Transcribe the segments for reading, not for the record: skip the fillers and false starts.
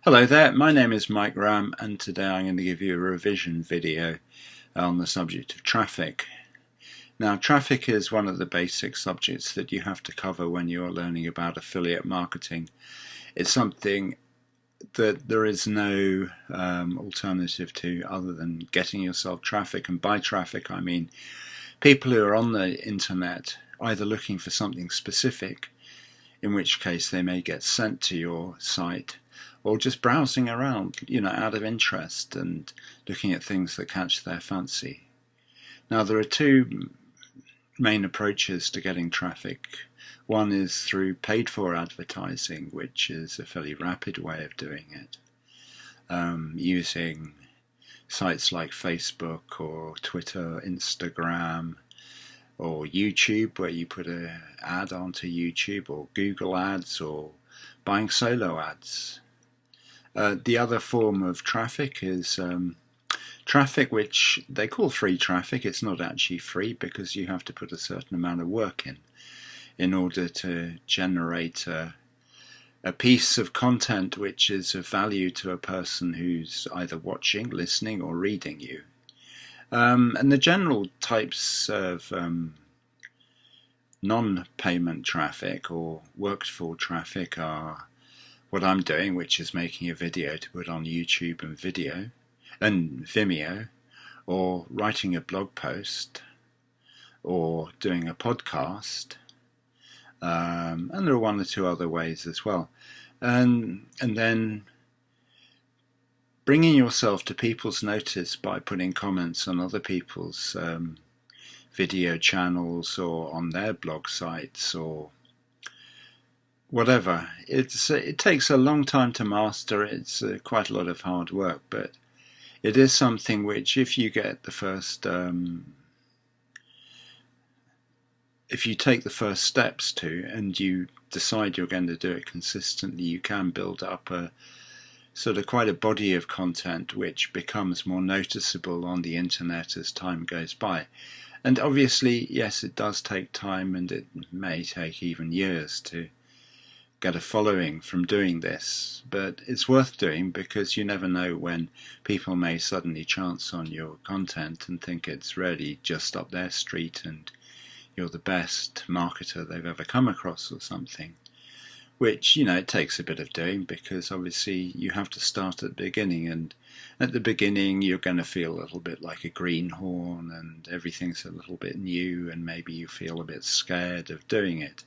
Hello there, my name is Mike Ram, and today I'm going to give you a revision video on the subject of traffic. Now, traffic is one of the basic subjects that you have to cover when you're learning about affiliate marketing. It's something that there is no alternative to other than getting yourself traffic, and by traffic I mean people who are on the internet either looking for something specific, in which case they may get sent to your site, or just browsing around, out of interest and looking at things that catch their fancy. Now, there are two main approaches to getting traffic. One is through paid-for advertising, which is a fairly rapid way of doing it, using sites like Facebook or Twitter, Instagram, or YouTube, where you put an ad onto YouTube, or Google ads, or buying solo ads. The other form of traffic is traffic which they call free traffic. It's not actually free because you have to put a certain amount of work in order to generate a piece of content which is of value to a person who's either watching, listening, or reading you. And the general types of non-payment traffic or worked-for traffic are what I'm doing, which is making a video to put on YouTube and Vimeo, or writing a blog post, or doing a podcast, and there are one or two other ways as well. And then bringing yourself to people's notice by putting comments on other people's video channels or on their blog sites or whatever. It takes a long time to master. It's quite a lot of hard work, but it is something which, if you get the first, if you take the first steps to, and you decide you're going to do it consistently, you can build up a sort of quite a body of content which becomes more noticeable on the internet as time goes by. And obviously, yes, it does take time, and it may take even years to get a following from doing this, but it's worth doing because you never know when people may suddenly chance on your content and think it's really just up their street and you're the best marketer they've ever come across or something, which, it takes a bit of doing because obviously you have to start at the beginning, and at the beginning you're going to feel a little bit like a greenhorn and everything's a little bit new and maybe you feel a bit scared of doing it.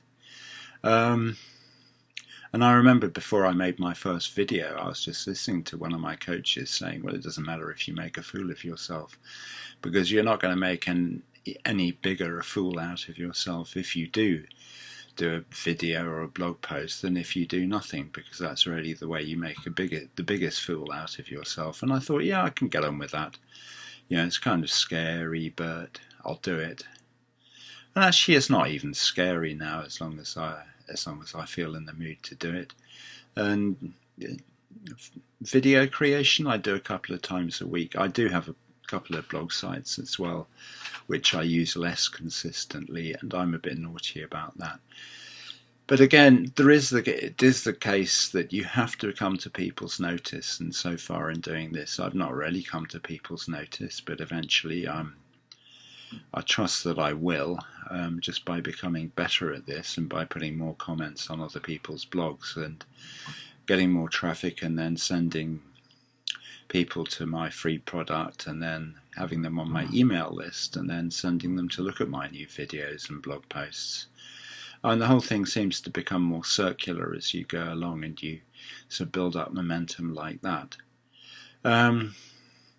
And I remember before I made my first video, I was just listening to one of my coaches saying, well, it doesn't matter if you make a fool of yourself, because you're not going to make any bigger a fool out of yourself if you do a video or a blog post than if you do nothing, because that's really the way you make the biggest fool out of yourself. And I thought, yeah, I can get on with that. It's kind of scary, but I'll do it. And actually, it's not even scary now, as long as I feel in the mood to do it. And video creation, I do a couple of times a week. I do have a couple of blog sites as well, which I use less consistently, and I'm a bit naughty about that. But again, it is the case that you have to come to people's notice, and so far in doing this, I've not really come to people's notice, but eventually I trust that I will, just by becoming better at this and by putting more comments on other people's blogs and getting more traffic, and then sending people to my free product and then having them on my email list and then sending them to look at my new videos and blog posts. And the whole thing seems to become more circular as you go along, and you sort of build up momentum like that. Now,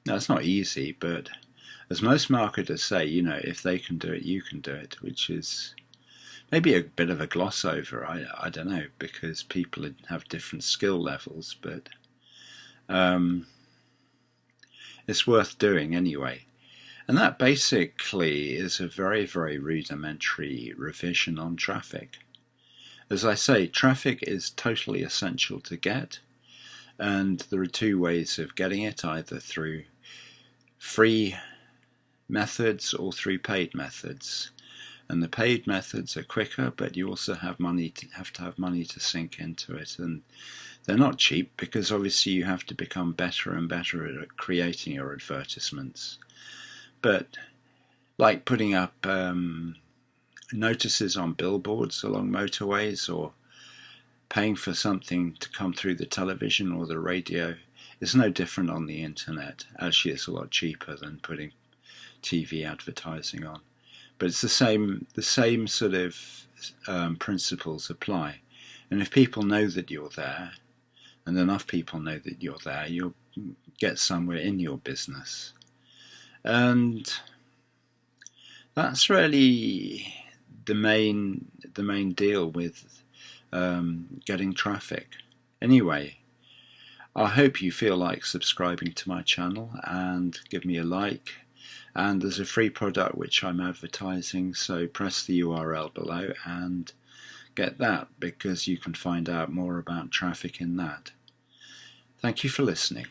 it's not easy, but as most marketers say, if they can do it, you can do it, which is maybe a bit of a gloss over. I don't know, because people have different skill levels, but it's worth doing anyway. And that basically is a very, very rudimentary revision on traffic. As I say, traffic is totally essential to get, and there are two ways of getting it, either through free methods or through paid methods. And the paid methods are quicker, but you also have to have money to sink into it, and They're not cheap because obviously you have to become better and better at creating your advertisements. But like putting up notices on billboards along motorways, or paying for something to come through the television or the radio, is no different on the internet. Actually, it's a lot cheaper than putting TV advertising on. But it's the same sort of principles apply. And if people know that you're there, and enough people know that you're there, you'll get somewhere in your business. And that's really the main deal with getting traffic. Anyway, I hope you feel like subscribing to my channel and give me a like. And there's a free product which I'm advertising, so press the URL below and get that, because you can find out more about traffic in that. Thank you for listening.